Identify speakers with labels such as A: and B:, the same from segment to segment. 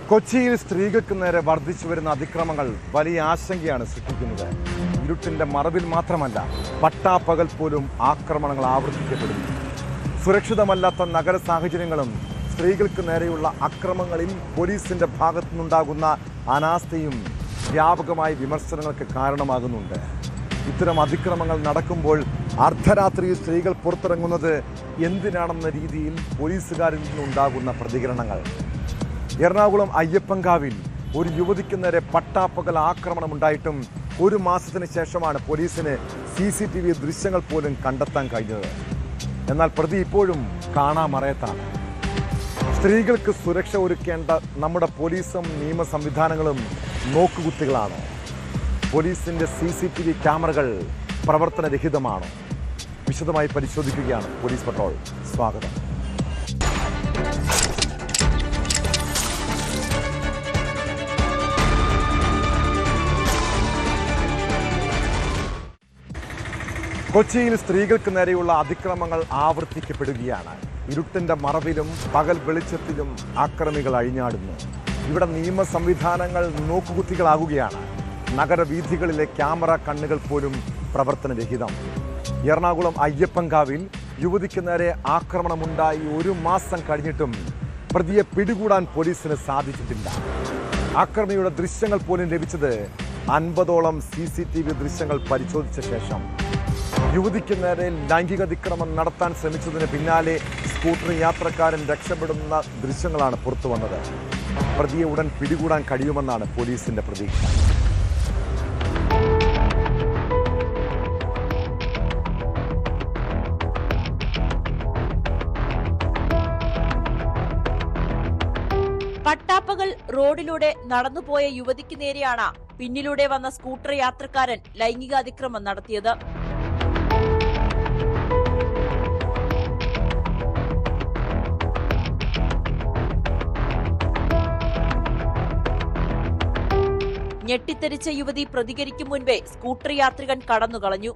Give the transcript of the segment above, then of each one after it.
A: കൊച്ചിയിൽ സ്ത്രീകൾക്ക് നേരെ വർദ്ധിച്ചു വരുന്ന അതിക്രമങ്ങൾ വലിയ ആശങ്കയാണ് സൃഷ്ടിക്കുന്നത്. ഇരുട്ടിന്റെ മറവിൽ മാത്രമല്ല, പട്ടാപ്പകൽ പോലും ആക്രമണങ്ങൾ ആവർത്തിക്കപ്പെടുന്നു. സുരക്ഷിതമല്ലാത്ത നഗര സാഹചര്യങ്ങളും സ്ത്രീകൾക്ക് നേരെയുള്ള അക്രമങ്ങളിൽ പോലീസിന്റെ ഭാഗത്തു നിന്നുണ്ടാകുന്ന അനാസ്ഥയും വ്യാപകമായ വിമർശനങ്ങൾക്ക് കാരണമാകുന്നുണ്ട്. ഇത്തരം അതിക്രമങ്ങൾ നടക്കുമ്പോൾ അർദ്ധരാത്രിയിൽ സ്ത്രീകൾ പുറത്തിറങ്ങുന്നത് എന്തിനാണെന്ന രീതിയിൽ പോലീസുകാരിൽ നിന്നുണ്ടാകുന്ന പ്രതികരണങ്ങൾ. എറണാകുളം അയ്യപ്പൻകാവിൽ ഒരു യുവതിക്ക് നേരെ പട്ടാപ്പകൽ ആക്രമണമുണ്ടായിട്ടും 1 മാസത്തിന് ശേഷമാണ് പോലീസിന് CCTV ദൃശ്യങ്ങൾ പോലും കണ്ടെത്താൻ കഴിഞ്ഞത്. എന്നാൽ പ്രതി ഇപ്പോഴും കാണാമറയത്താണ്. സ്ത്രീകൾക്ക് സുരക്ഷ ഒരുക്കേണ്ട നമ്മുടെ പോലീസും നിയമ സംവിധാനങ്ങളും നോക്കുകുത്തികളാണ്. പോലീസിന്റെ CCTV ക്യാമറകൾ പ്രവർത്തനരഹിതമാണോ? വിശദമായി പരിശോധിക്കുകയാണ് പോലീസ് പട്രോൾ. സ്വാഗതം. കൊച്ചിയിൽ സ്ത്രീകൾക്ക് നേരെയുള്ള അതിക്രമങ്ങൾ ആവർത്തിക്കപ്പെടുകയാണ്. ഇരുട്ടിന്റെ മറവിലും പകൽ വെളിച്ചത്തിലും ആക്രമികൾ അഴിഞ്ഞാടുന്നു. ഇവിടെ നിയമ സംവിധാനങ്ങൾ നോക്കുകുത്തികളാകുകയാണ്. നഗരവീഥികളിലെ ക്യാമറ കണ്ണുകൾ പോലും പ്രവർത്തനരഹിതം. എറണാകുളം അയ്യപ്പൻകാവിൽ യുവതിക്ക് നേരെ ആക്രമണമുണ്ടായി 1 മാസം കഴിഞ്ഞിട്ടും പ്രതിയെ പിടികൂടാൻ പോലീസിന് സാധിച്ചിട്ടില്ല. ആക്രമിയുടെ ദൃശ്യങ്ങൾ പോലും ലഭിച്ചത് 50ഓളം CCTV ദൃശ്യങ്ങൾ പരിശോധിച്ച ശേഷം. യുവതിക്ക് നേരെ ലൈംഗിക അതിക്രമം നടത്താൻ ശ്രമിച്ചതിന് പിന്നാലെ സ്കൂട്ടർ യാത്രക്കാരൻ രക്ഷപ്പെടുന്ന ദൃശ്യങ്ങളാണ് പുറത്തു വന്നത്. പ്രതിയെ ഉടൻ പിടികൂടാൻ കഴിയുമെന്നാണ് പോലീസിന്റെ പ്രതീക്ഷ.
B: പട്ടാപ്പകൽ റോഡിലൂടെ നടന്നുപോയ യുവതിക്ക് നേരെയാണ് പിന്നിലൂടെ വന്ന സ്കൂട്ടർ യാത്രക്കാരൻ ലൈംഗിക അതിക്രമം നടത്തിയത്. ഞെട്ടിത്തെറിച്ച യുവതി പ്രതികരിക്കും മുൻപേ സ്കൂട്ടർ യാത്രികൻ കടന്നുകളഞ്ഞു.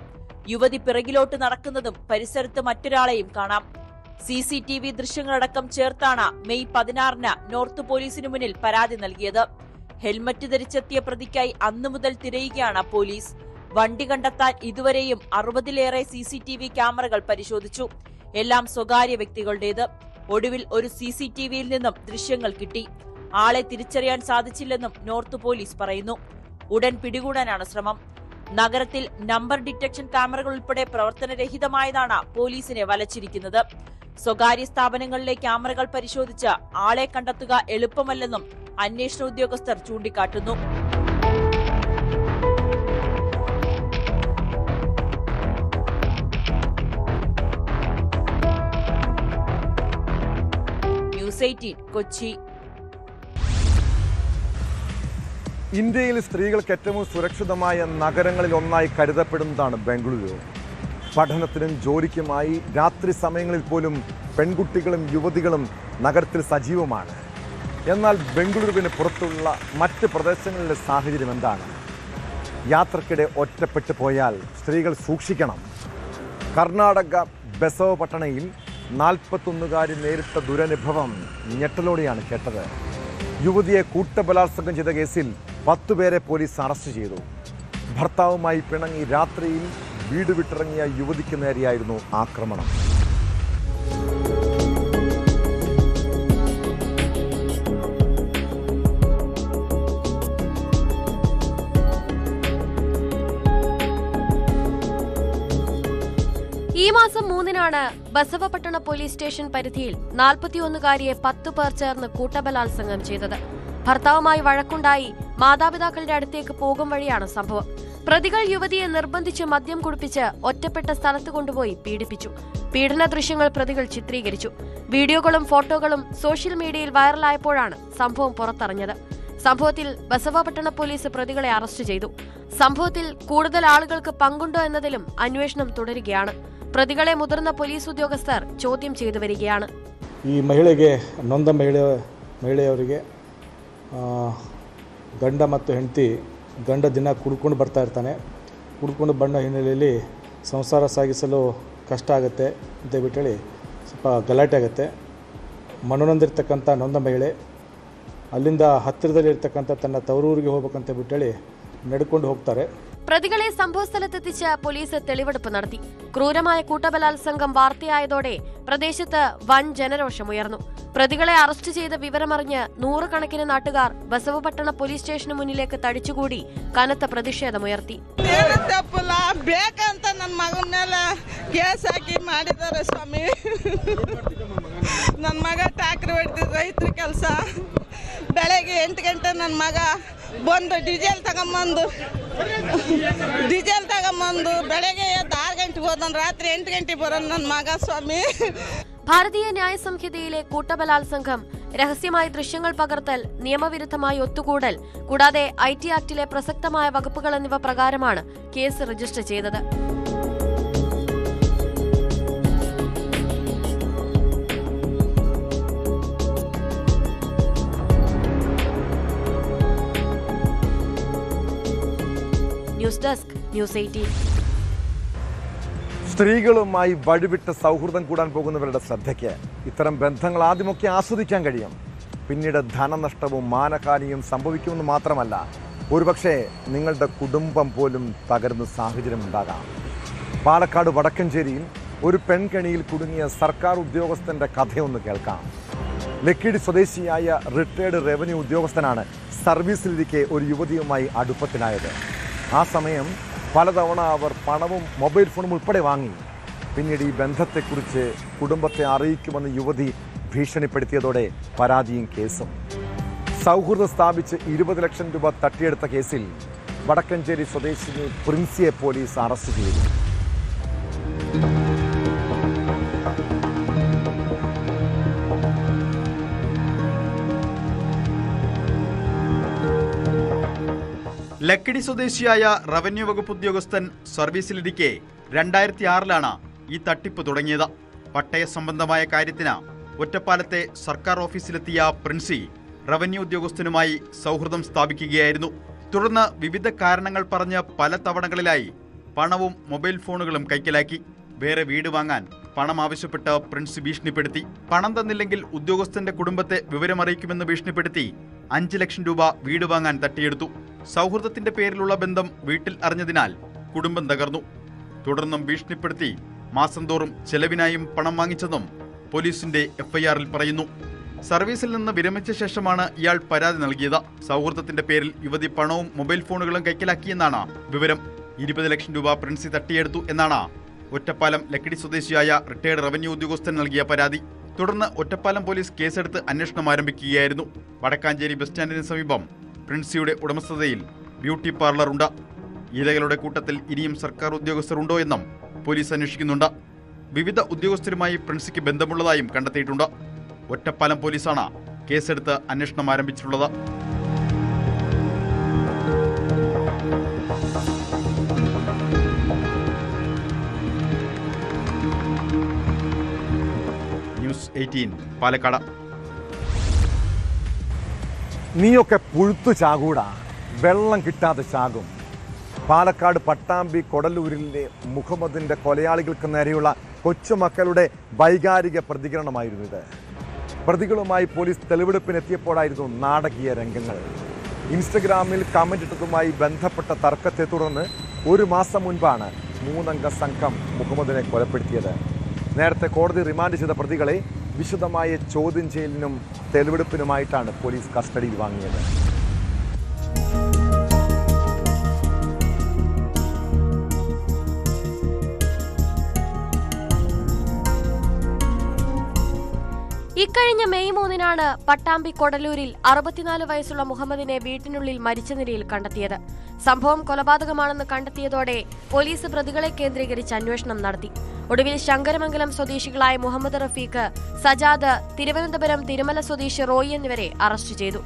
B: യുവതി പിറകിലോട്ട് നടക്കുന്നതും പരിസരത്ത് മറ്റൊരാളെയും കാണാം. CCTV ദൃശ്യങ്ങളടക്കം ചേർത്താണ് മെയ് 16-ന് നോർത്ത് പോലീസിനു മുന്നിൽ പരാതി നൽകിയത്. ഹെൽമറ്റ് ധരിച്ചെത്തിയ പ്രതിക്കായി അന്നു മുതൽ തിരയുകയാണ് പോലീസ്. വണ്ടി കണ്ടെത്താൻ ഇതുവരെയും 60-ലേറെ CCTV ക്യാമറകൾ പരിശോധിച്ചു. എല്ലാം സ്വകാര്യ വ്യക്തികളുടേത്. ഒടുവിൽ ഒരു CCTVയിൽ നിന്നും ദൃശ്യങ്ങൾ കിട്ടി. ആളെ തിരിച്ചറിയാൻ സാധിച്ചില്ലെന്നും നോർത്ത് പോലീസ് പറയുന്നു. ഉടൻ പിടികൂടാനാണ് ശ്രമം. നഗരത്തിൽ നമ്പർ ഡിറ്റക്ഷൻ ക്യാമറകൾ ഉൾപ്പെടെ പ്രവർത്തനരഹിതമായതാണ് പോലീസിനെ വലച്ചിരിക്കുന്നത്. സ്വകാര്യ സ്ഥാപനങ്ങളിലെ ക്യാമറകൾ പരിശോധിച്ച് ആളെ കണ്ടെത്തുക എളുപ്പമല്ലെന്നും അന്വേഷണ ഉദ്യോഗസ്ഥർ ചൂണ്ടിക്കാട്ടുന്നു. ന്യൂസ് 18 കൊച്ചി.
A: ഇന്ത്യയിൽ സ്ത്രീകൾക്ക് ഏറ്റവും സുരക്ഷിതമായ നഗരങ്ങളിൽ ഒന്നായി കരുതപ്പെടുന്നതാണ് ബംഗളൂരു. പഠനത്തിനും ജോലിക്കുമായി രാത്രി സമയങ്ങളിൽ പോലും പെൺകുട്ടികളും യുവതികളും നഗരത്തിൽ സജീവമാണ്. എന്നാൽ ബംഗളൂരുവിന് പുറത്തുള്ള മറ്റ് പ്രദേശങ്ങളിലെ സാഹചര്യം എന്താണ്? യാത്രക്കിടെ ഒറ്റപ്പെട്ടു പോയാൽ സ്ത്രീകൾ സൂക്ഷിക്കണം. കർണാടക ബസവപട്ടണയിൽ 41കാരി നേരിട്ട ദുരനുഭവം ഞെട്ടലോടെയാണ് കേട്ടത്. യുവതിയെ കൂട്ടബലാത്സംഗം ചെയ്ത കേസിൽ 10 പേരെ പോലീസ് അറസ്റ്റ് ചെയ്തു. ഭർത്താവുമായി പിണങ്ങി രാത്രിയിൽ വീട് വിട്ടിറങ്ങിയ യുവതിക്ക് നേരെയായിരുന്നു ആക്രമണം.
C: ഈ മാസം 3-നാണ് ബസവപട്ടണ പോലീസ് സ്റ്റേഷൻ പരിധിയിൽ 41കാരിയെ 10 പേർ ചേർന്ന് കൂട്ടബലാത്സംഗം ചെയ്തത്. ഭർത്താവുമായി വഴക്കുണ്ടായി മാതാപിതാക്കളുടെ അടുത്തേക്ക് പോകും വഴിയാണ് സംഭവം. പ്രതികൾ യുവതിയെ നിർബന്ധിച്ച് മദ്യം കുടിപ്പിച്ച് ഒറ്റപ്പെട്ട സ്ഥലത്ത് കൊണ്ടുപോയി പീഡിപ്പിച്ചു. പീഡന ദൃശ്യങ്ങൾ പ്രതികൾ ചിത്രീകരിച്ചു. വീഡിയോകളും ഫോട്ടോകളും സോഷ്യൽ മീഡിയയിൽ വൈറലായപ്പോഴാണ് സംഭവം പുറത്തറിഞ്ഞത്. സംഭവത്തിൽ ബസവപട്ടണ പോലീസ് പ്രതികളെ അറസ്റ്റ് ചെയ്തു. സംഭവത്തിൽ കൂടുതൽ ആളുകൾക്ക് പങ്കുണ്ടോ എന്നതിലും അന്വേഷണം തുടരുകയാണ്. പ്രതികളെ മുതിർന്ന പോലീസ് ഉദ്യോഗസ്ഥർ ചോദ്യം ചെയ്തു വരികയാണ്.
D: ಈ ಮಹಿಳೆಗೆ ನೊಂದ ಮಹಿಳೆಯವರಿಗೆ ಗಂಡ ಮತ್ತು ಹೆಂಡತಿ ಗಂಡ ದಿನ ಕುಡ್ಕೊಂಡು ಬರ್ತಾ ಇರ್ತಾನೆ. ಕುಡ್ಕೊಂಡು ಬಂದ ಹಿನ್ನೆಲೆಯಲ್ಲಿ ಸಂಸಾರ ಸಾಗಿಸಲು ಕಷ್ಟ ಆಗುತ್ತೆ ಅಂತೇಳಿ ಸ್ವಲ್ಪ ಗಲಾಟೆ ಆಗುತ್ತೆ. ಮನನೊಂದಿರ್ತಕ್ಕಂಥ ನೊಂದ ಮಹಿಳೆ ಅಲ್ಲಿಂದ ಹತ್ತಿರದಲ್ಲಿರ್ತಕ್ಕಂಥ ತನ್ನ ತವರೂರಿಗೆ ಹೋಗ್ಬೇಕಂತ ಬಿಟ್ಟೇಳಿ ನಡ್ಕೊಂಡು ಹೋಗ್ತಾರೆ.
C: പ്രതികളെ സംഭവസ്ഥലത്തെത്തിച്ച് പോലീസ് തെളിവെടുപ്പ് നടത്തി. ക്രൂരമായ കൂട്ടബലാത്സംഗം വാർത്തയായതോടെ പ്രദേശത്ത് വൻ ജനരോഷമുയർന്നു. പ്രതികളെ അറസ്റ്റ് ചെയ്ത വിവരമറിഞ്ഞ് നൂറുകണക്കിന് നാട്ടുകാർ ബസവപട്ടണ പോലീസ് സ്റ്റേഷന് മുന്നിലേക്ക് തടിച്ചുകൂടി കനത്ത പ്രതിഷേധമുയർത്തി.
E: ಬೇಕಂತ ನನ್ನ ಮಗನ ಮೇಲೆ ಕೇಸ್ ಹಾಕಿ ಮಾಡಿದ್ದಾರೆ ಸ್ವಾಮಿ. ನನ್ನ ಮಗ ಟ್ಯಾಕ್ರಿ ಹೊಡೆದಿದ್ದು ರೈತರ ಕೆಲಸ. ಬೆಳಗ್ಗೆ 8 ಗಂಟೆ ನನ್ನ ಮಗ ಬಂದು ಡೀಸೆಲ್ ತಗೊಂಬಂದು ಬೆಳಗ್ಗೆ 6 ಗಂಟೆಗೆ ಹೋದನು, ರಾತ್ರಿ 8 ಗಂಟೆಗೆ ಬರೋನು ನನ್ನ ಮಗ ಸ್ವಾಮಿ.
C: ഭാരതീയ ന്യായ സംഹിതയിലെ കൂട്ടബലാത്സംഗം, രഹസ്യമായി ദൃശ്യങ്ങൾ പകർത്തൽ, നിയമവിരുദ്ധമായി ഒത്തുകൂടൽ, കൂടാതെ IT ആക്ടിലെ പ്രസക്തമായ വകുപ്പുകൾ എന്നിവ പ്രകാരമാണ് കേസ് രജിസ്റ്റർ ചെയ്തത്. News desk, news 18.
A: സ്ത്രീകളുമായി വഴിവിട്ട് സൗഹൃദം കൂടാൻ പോകുന്നവരുടെ ശ്രദ്ധയ്ക്ക് ഇത്തരം ബന്ധങ്ങൾ ആദ്യമൊക്കെ ആസ്വദിക്കാൻ കഴിയും. പിന്നീട് ധനനഷ്ടവും മാനഹാനിയും സംഭവിക്കുമെന്ന് മാത്രമല്ല, ഒരുപക്ഷെ നിങ്ങളുടെ കുടുംബം പോലും തകരുന്ന സാഹചര്യം ഉണ്ടാകാം. പാലക്കാട് വടക്കഞ്ചേരിയിൽ ഒരു പെൺകെണിയിൽ കുടുങ്ങിയ സർക്കാർ ഉദ്യോഗസ്ഥന്റെ കഥയൊന്ന് കേൾക്കാം. ലക്കിടി സ്വദേശിയായ റിട്ടയർഡ് റവന്യൂ ഉദ്യോഗസ്ഥനാണ് സർവീസിലിരിക്കെ ഒരു യുവതിയുമായി അടുപ്പത്തിലായത്. ആ സമയം പലതവണ അവർ പണവും മൊബൈൽ ഫോണും ഉൾപ്പെടെ വാങ്ങി. പിന്നീട് ഈ ബന്ധത്തെക്കുറിച്ച് കുടുംബത്തെ അറിയിക്കുമെന്ന് യുവതി ഭീഷണിപ്പെടുത്തിയതോടെ പരാതിയും കേസും. സൗഹൃദം സ്ഥാപിച്ച് 20 ലക്ഷം രൂപ തട്ടിയെടുത്ത കേസിൽ വടക്കഞ്ചേരി സ്വദേശിനി പ്രിൻസിയെ പോലീസ് അറസ്റ്റ് ചെയ്തു.
F: ലക്കിടി സ്വദേശിയായ റവന്യൂ വകുപ്പ് ഉദ്യോഗസ്ഥൻ സർവീസിലിരിക്കെ 2006-ലാണ് ഈ തട്ടിപ്പ് തുടങ്ങിയത്. പട്ടയ സംബന്ധമായ കാര്യത്തിന് ഒറ്റപ്പാലത്തെ സർക്കാർ ഓഫീസിലെത്തിയ പ്രിൻസി റവന്യൂ ഉദ്യോഗസ്ഥനുമായി സൗഹൃദം സ്ഥാപിക്കുകയായിരുന്നു. തുടർന്ന് വിവിധ കാരണങ്ങൾ പറഞ്ഞ് പല തവണകളിലായി പണവും മൊബൈൽ ഫോണുകളും കൈക്കലാക്കി. വേറെ വീട് വാങ്ങാൻ പണം ആവശ്യപ്പെട്ട് പ്രിൻസി ഭീഷണിപ്പെടുത്തി. പണം തന്നില്ലെങ്കിൽ ഉദ്യോഗസ്ഥന്റെ കുടുംബത്തെ വിവരമറിയിക്കുമെന്ന് ഭീഷണിപ്പെടുത്തി 5 ലക്ഷം രൂപ വീട് വാങ്ങാൻ തട്ടിയെടുത്തു. സൗഹൃദത്തിന്റെ പേരിലുള്ള ബന്ധം വീട്ടിൽ അറിഞ്ഞതിനാൽ കുടുംബം തകർന്നു. തുടർന്നും ഭീഷണിപ്പെടുത്തി മാസം തോറും ചെലവിനായും പണം വാങ്ങിച്ചെന്നും പോലീസിന്റെ FIR-ൽ പറയുന്നു. സർവീസിൽ നിന്ന് വിരമിച്ച ശേഷമാണ് ഇയാൾ പരാതി നൽകിയത്. സൗഹൃദത്തിന്റെ പേരിൽ യുവതി പണവും മൊബൈൽ ഫോണുകളും കൈക്കലാക്കിയെന്നാണ് വിവരം. 20 ലക്ഷം രൂപ പ്രിൻസി തട്ടിയെടുത്തു എന്നാണ് ഒറ്റപ്പാലം ലക്കിടി സ്വദേശിയായ റിട്ടയർഡ് റവന്യൂ ഉദ്യോഗസ്ഥൻ നൽകിയ പരാതി. തുടർന്ന് ഒറ്റപ്പാലം പോലീസ് കേസെടുത്ത് അന്വേഷണം ആരംഭിക്കുകയായിരുന്നു. വടക്കാഞ്ചേരി ബസ് സ്റ്റാൻഡിന് സമീപം പ്രിൻസിയുടെ ഉടമസ്ഥതയിൽ ബ്യൂട്ടി പാർലർ ഉണ്ട്. ഇരകളുടെ കൂട്ടത്തിൽ ഇനിയും സർക്കാർ ഉദ്യോഗസ്ഥർ ഉണ്ടോ എന്നും പോലീസ് അന്വേഷിക്കുന്നുണ്ട്. വിവിധ ഉദ്യോഗസ്ഥരുമായി പ്രിൻസിക്ക് ബന്ധമുള്ളതായും കണ്ടെത്തിയിട്ടുണ്ട്. ഒറ്റപ്പാലം പോലീസാണ് കേസെടുത്ത് അന്വേഷണം ആരംഭിച്ചിട്ടുള്ളത്. ന്യൂസ് 18 പാലക്കാട്.
A: നീയൊക്കെ പുഴുത്തു ചാകൂടാ, വെള്ളം കിട്ടാതെ ചാകും. പാലക്കാട് പട്ടാമ്പി കൊടലൂരിലെ മുഹമ്മദിന്റെ കൊലയാളികൾക്ക് നേരെയുള്ള കൊച്ചുമക്കളുടെ വൈകാരിക പ്രതികരണമായിരുന്നു ഇത്. പ്രതികളുമായി പോലീസ് തെളിവെടുപ്പിനെത്തിയപ്പോഴായിരുന്നു നാടകീയ രംഗങ്ങൾ. ഇൻസ്റ്റഗ്രാമിൽ കമന്റ് ഇട്ടതുമായി ബന്ധപ്പെട്ട തർക്കത്തെ തുടർന്ന് 1 മാസം മുൻപാണ് 3-അംഗ സംഘം മുഹമ്മദിനെ കൊലപ്പെടുത്തിയത്. നേരത്തെ കോടതി റിമാൻഡ് ചെയ്ത പ്രതികളെ വിശദമായ ചോദ്യം ചെയ്യലിനും തെളിവെടുപ്പിനുമായിട്ടാണ് പോലീസ് കസ്റ്റഡിയിൽ വാങ്ങിയത്.
C: ഇക്കഴിഞ്ഞ മെയ് 3-നാണ് പട്ടാമ്പി കൊടലൂരിൽ 64 വയസ്സുള്ള മുഹമ്മദിനെ വീട്ടിനുള്ളിൽ മരിച്ച നിലയിൽ കണ്ടെത്തിയത്. സംഭവം കൊലപാതകമാണെന്ന് കണ്ടെത്തിയതോടെ പോലീസ് പ്രതികളെ കേന്ദ്രീകരിച്ച് അന്വേഷണം നടത്തി. ഒടുവിൽ ശങ്കരമംഗലം സ്വദേശികളായ മുഹമ്മദ് റഫീഖ്, സജാദ്, തിരുവനന്തപുരം തിരുമല സ്വദേശി റോയി എന്നിവരെ അറസ്റ്റ് ചെയ്തു.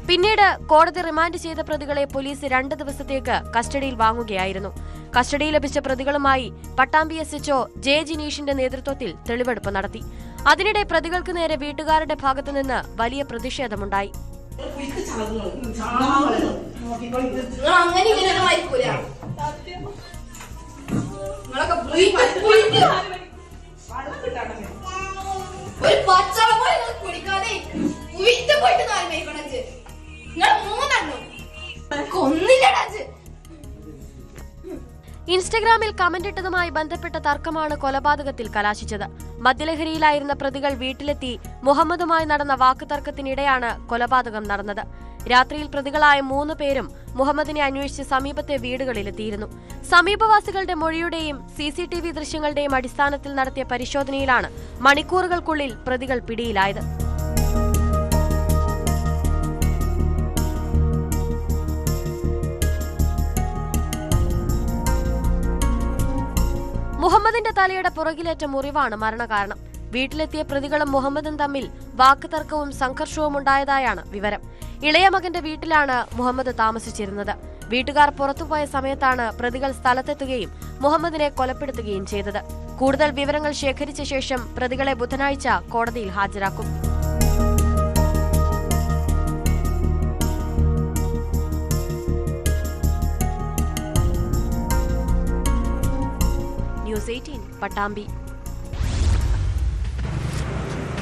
C: പിന്നീട് കോടതി റിമാൻഡ് ചെയ്ത പ്രതികളെ പോലീസ് 2 ദിവസത്തേക്ക് കസ്റ്റഡിയിൽ വാങ്ങുകയായിരുന്നു. കസ്റ്റഡിയിൽ ലഭിച്ച പ്രതികളുമായി പട്ടാമ്പി SHO ജെ ജിനീഷിന്റെ നേതൃത്വത്തിൽ തെളിവെടുപ്പ് നടത്തി. അതിനിടെ പ്രതികൾക്ക് നേരെ വീട്ടുകാരുടെ ഭാഗത്തുനിന്ന് വലിയ പ്രതിഷേധമുണ്ടായി.
G: ഒരു പച്ചവെള്ളം കുടിക്കാതെ
C: ഇൻസ്റ്റഗ്രാമിൽ കമന്റിട്ടതുമായി ബന്ധപ്പെട്ട തർക്കമാണ് കൊലപാതകത്തിൽ കലാശിച്ചത്. മദ്യലഹരിയിലായിരുന്ന പ്രതികൾ വീട്ടിലെത്തി മുഹമ്മദുമായി നടന്ന വാക്കുതർക്കത്തിനിടെയാണ് കൊലപാതകം നടന്നത്. രാത്രിയിൽ പ്രതികളായ 3 പേരും മുഹമ്മദിനെ അന്വേഷിച്ച് സമീപത്തെ വീടുകളിലെത്തിയിരുന്നു. സമീപവാസികളുടെ മൊഴിയുടെയും CCTV ദൃശ്യങ്ങളുടെയും അടിസ്ഥാനത്തിൽ നടത്തിയ പരിശോധനയിലാണ് മണിക്കൂറുകൾക്കുള്ളിൽ പ്രതികൾ പിടിയിലായത്. മുഹമ്മദിന്റെ തലയുടെ പുറകിലേറ്റ മുറിവാണ് മരണകാരണം. വീട്ടിലെത്തിയ പ്രതികളും മുഹമ്മദും തമ്മിൽ വാക്കുതർക്കവും സംഘർഷവും ഉണ്ടായതായാണ് വിവരം. ഇളയ മകന്റെ വീട്ടിലാണ് മുഹമ്മദ് താമസിച്ചിരുന്നത്. വീട്ടുകാർ പുറത്തുപോയ സമയത്താണ് പ്രതികൾ സ്ഥലത്തെത്തുകയും മുഹമ്മദിനെ കൊലപ്പെടുത്തുകയും ചെയ്തത്. കൂടുതൽ വിവരങ്ങൾ ശേഖരിച്ച ശേഷം പ്രതികളെ ബുധനാഴ്ച കോടതിയിൽ ഹാജരാക്കും. ന്യൂസ് 18 പട്ടാമ്പി.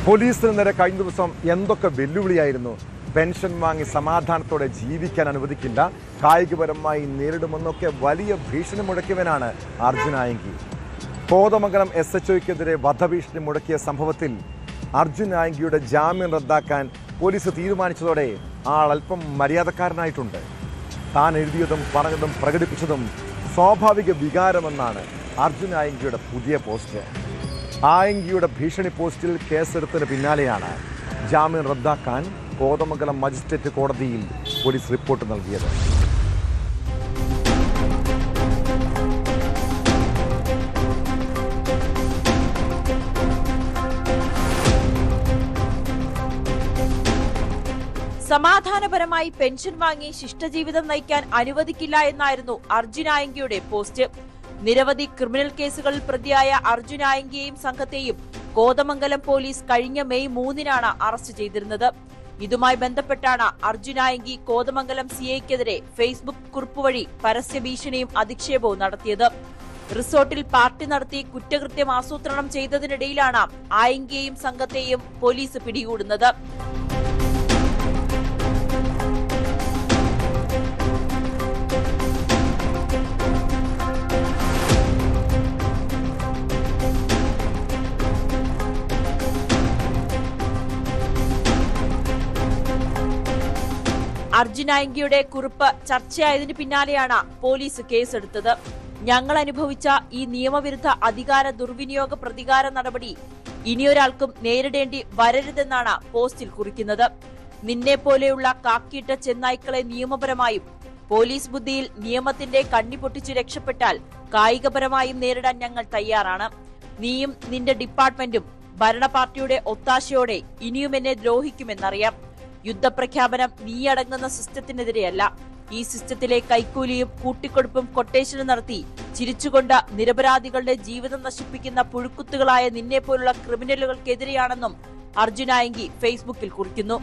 A: പോലീസിന് നേരെ കഴിഞ്ഞ ദിവസം എന്തൊക്കെ വെല്ലുവിളിയായിരുന്നു. പെൻഷൻ വാങ്ങി സമാധാനത്തോടെ ജീവിക്കാൻ അനുവദിക്കില്ല, കായികപരമായി നേരിടുമെന്നൊക്കെ വലിയ ഭീഷണി മുഴക്കിയവനാണ് അർജുൻ ആയങ്കി. കോതമംഗലം SHOയ്ക്കെതിരെ വധഭീഷണി മുഴക്കിയ സംഭവത്തിൽ അർജുൻ ആയങ്കിയുടെ ജാമ്യം റദ്ദാക്കാൻ പോലീസ് തീരുമാനിച്ചതോടെ ആൾ അല്പം മര്യാദക്കാരനായിട്ടുണ്ട്. താൻ എഴുതിയതും പറഞ്ഞതും പ്രകടിപ്പിച്ചതും സ്വാഭാവിക വികാരമെന്നാണ് അർജുൻ ആയങ്കിയുടെ പുതിയ പോസ്റ്റ്. ആയങ്കിയുടെ ഭീഷണി പോസ്റ്റിൽ കേസെടുത്തതിന് പിന്നാലെയാണ് ജാമ്യം റദ്ദാക്കാൻ കോതമംഗലം മജിസ്ട്രേറ്റ് കോടതിയിൽ പോലീസ് റിപ്പോർട്ട് നൽകിയത്.
B: സമാധാനപരമായി പെൻഷൻ വാങ്ങി ശിഷ്ടജീവിതം നയിക്കാൻ അനുവദിക്കില്ല എന്നായിരുന്നു അർജുൻ ആയങ്കിയുടെ പോസ്റ്റ്. നിരവധി ക്രിമിനൽ കേസുകളിൽ പ്രതിയായ അർജുൻ ആയങ്കിയെയും സംഘത്തെയും കോതമംഗലം പോലീസ് കഴിഞ്ഞ മെയ് 3-നാണ് അറസ്റ്റ് ചെയ്തിരുന്നത്. ഇതുമായി ബന്ധപ്പെട്ടാണ് അർജുൻ ആയങ്കി കോതമംഗലം CIക്കെതിരെ ഫേസ്ബുക്ക് കുറിപ്പ് വഴി പരസ്യ ഭീഷണിയും അധിക്ഷേപവും നടത്തിയത്. റിസോർട്ടിൽ പാർട്ടി നടത്തി കുറ്റകൃത്യം ആസൂത്രണം ചെയ്തതിനിടയിലാണ് ആയങ്കിയെയും സംഘത്തെയും പോലീസ് പിടികൂടുന്നത്. അർജുൻ ആയങ്കിയുടെ കുറിപ്പ് ചർച്ചയായതിനു പിന്നാലെയാണ് പോലീസ് കേസെടുത്തത്. ഞങ്ങൾ അനുഭവിച്ച ഈ നിയമവിരുദ്ധ അധികാര ദുർവിനിയോഗ പ്രതികാര നടപടി ഇനിയൊരാൾക്കും നേരിടേണ്ടി വരരുതെന്നാണ് പോസ്റ്റിൽ കുറിക്കുന്നത്. നിന്നെ പോലെയുള്ള കാക്കിയിട്ട ചെന്നായ്ക്കളെ നിയമപരമായും പോലീസ് ബുദ്ധിയിൽ നിയമത്തിന്റെ കണ്ണി പൊട്ടിച്ചു രക്ഷപ്പെട്ടാൽ കായികപരമായും നേരിടാൻ ഞങ്ങൾ തയ്യാറാണ്. നീയും നിന്റെ ഡിപ്പാർട്ട്മെന്റും ഭരണപാർട്ടിയുടെ ഒത്താശയോടെ ഇനിയും എന്നെ ദ്രോഹിക്കുമെന്നറിയാം. യുദ്ധപ്രഖ്യാപനം നീയടങ്ങുന്ന സിസ്റ്റത്തിനെതിരെയല്ല. ഈ സിസ്റ്റത്തിലെ കൈക്കൂലിയും കൂട്ടിക്കൊടുപ്പും കൊട്ടേഷനും നടത്തി ചിരിച്ചുകൊണ്ട് നിരപരാധികളുടെ ജീവിതം നശിപ്പിക്കുന്ന പുഴുക്കുത്തുകളായ നിന്നെപ്പോലുള്ള ക്രിമിനലുകൾക്കെതിരെയാണെന്നും അർജുൻ ആയങ്കി ഫേസ്ബുക്കിൽ കുറിക്കുന്നു.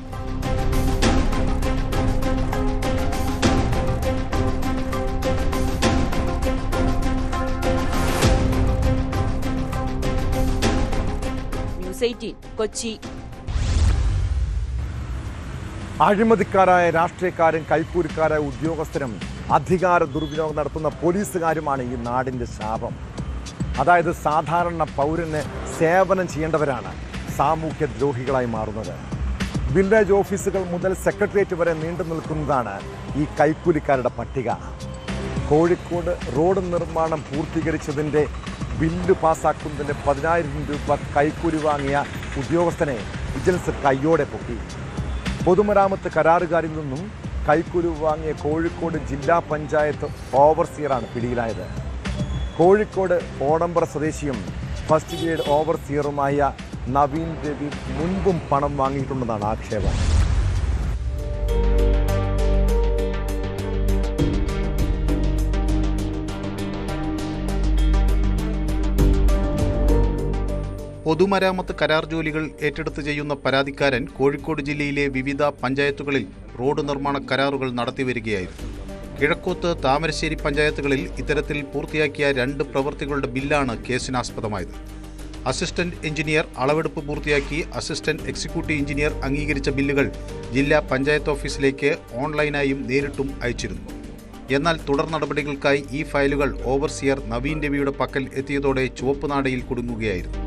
B: ന്യൂസ് 18 കൊച്ചി.
A: അഴിമതിക്കാരായ രാഷ്ട്രീയക്കാരും കൈക്കൂലിക്കാരായ ഉദ്യോഗസ്ഥരും അധികാര ദുർവിനിയോഗം നടത്തുന്ന പോലീസുകാരുമാണ് ഈ നാടിൻ്റെ ശാപം. അതായത് സാധാരണ പൗരന് സേവനം ചെയ്യേണ്ടവരാണ് സാമൂഹ്യ ദ്രോഹികളായി മാറുന്നത്. വില്ലേജ് ഓഫീസുകൾ മുതൽ സെക്രട്ടേറിയറ്റ് വരെ നീണ്ടു നിൽക്കുന്നതാണ് ഈ കൈക്കൂലിക്കാരുടെ പട്ടിക. കോഴിക്കോട് റോഡ് നിർമ്മാണം പൂർത്തീകരിച്ചതിൻ്റെ ബില്ല് പാസ്സാക്കുന്നതിന് 10,000 രൂപ കൈക്കൂലി വാങ്ങിയ ഉദ്യോഗസ്ഥനെ വിജിലൻസ് കയ്യോടെ പൊക്കി. പൊതുമരാമത്ത് കരാറുകാരിൽ നിന്നും കൈക്കൂലി വാങ്ങിയ കോഴിക്കോട് ജില്ലാ പഞ്ചായത്ത് ഓവർസിയറാണ് പിടിയിലായത്. കോഴിക്കോട് ഓടമ്പറ സ്വദേശിയും ഫസ്റ്റ് ഗ്രേഡ് ഓവർസിയറുമായ നവീൻ രവി മുൻപും പണം വാങ്ങിയിട്ടുണ്ടെന്നാണ് ആക്ഷേപം.
F: പൊതുമരാമത്ത് കരാർ ജോലികൾ ഏറ്റെടുത്ത് ചെയ്യുന്ന പരാതിക്കാരൻ കോഴിക്കോട് ജില്ലയിലെ വിവിധ പഞ്ചായത്തുകളിൽ റോഡ് നിർമ്മാണ കരാറുകൾ നടത്തിവരികയായിരുന്നു. കിഴക്കോത്ത്, താമരശ്ശേരി പഞ്ചായത്തുകളിൽ ഇത്തരത്തിൽ പൂർത്തിയാക്കിയ 2 പ്രവൃത്തികളുടെ ബില്ലാണ് കേസിനാസ്പദമായത്. അസിസ്റ്റന്റ് എഞ്ചിനീയർ അളവെടുപ്പ് പൂർത്തിയാക്കി അസിസ്റ്റന്റ് എക്സിക്യൂട്ടീവ് എഞ്ചിനീയർ അംഗീകരിച്ച ബില്ലുകൾ ജില്ലാ പഞ്ചായത്ത് ഓഫീസിലേക്ക് ഓൺലൈനായും നേരിട്ടും അയച്ചിരുന്നു.
G: എന്നാൽ തുടർ നടപടികൾക്കായി ഈ ഫയലുകൾ ഓവർസിയർ നവീൻ രവിയുടെ പക്കൽ എത്തിയതോടെ ചുവപ്പുനാടയിൽ കുടുങ്ങുകയായിരുന്നു.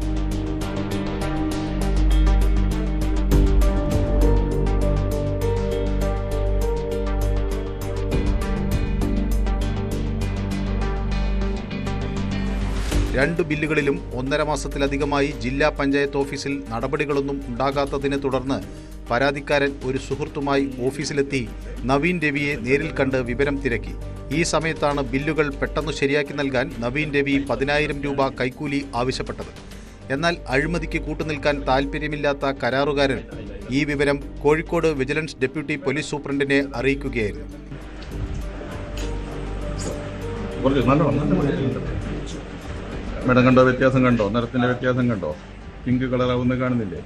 G: രണ്ട് ബില്ലുകളിലും 1.5 മാസത്തിലധികമായി ജില്ലാ പഞ്ചായത്ത് ഓഫീസിൽ നടപടികളൊന്നും ഉണ്ടാകാത്തതിനെ തുടർന്ന് പരാതിക്കാരൻ ഒരു സുഹൃത്തുമായി ഓഫീസിലെത്തി നവീൻ രവിയെ നേരിൽ കണ്ട് വിവരം തിരക്കി. ഈ സമയത്താണ് ബില്ലുകൾ പെട്ടെന്ന് ശരിയാക്കി നൽകാൻ നവീൻ രവി 10,000 രൂപ കൈക്കൂലി ആവശ്യപ്പെട്ടത്. എന്നാൽ അഴിമതിക്ക് കൂട്ടുനിൽക്കാൻ താൽപ്പര്യമില്ലാത്ത കരാറുകാരൻ ഈ വിവരം കോഴിക്കോട് വിജിലൻസ് ഡെപ്യൂട്ടി പോലീസ് സൂപ്രണ്ടിനെ അറിയിക്കുകയായിരുന്നു.
H: മേഡം കണ്ടോ, വ്യത്യാസം കണ്ടോ? നിറത്തിന്റെ വ്യത്യാസം കണ്ടോ? പിങ്ക് കളറാവുന്ന കാണുന്നില്ലേ?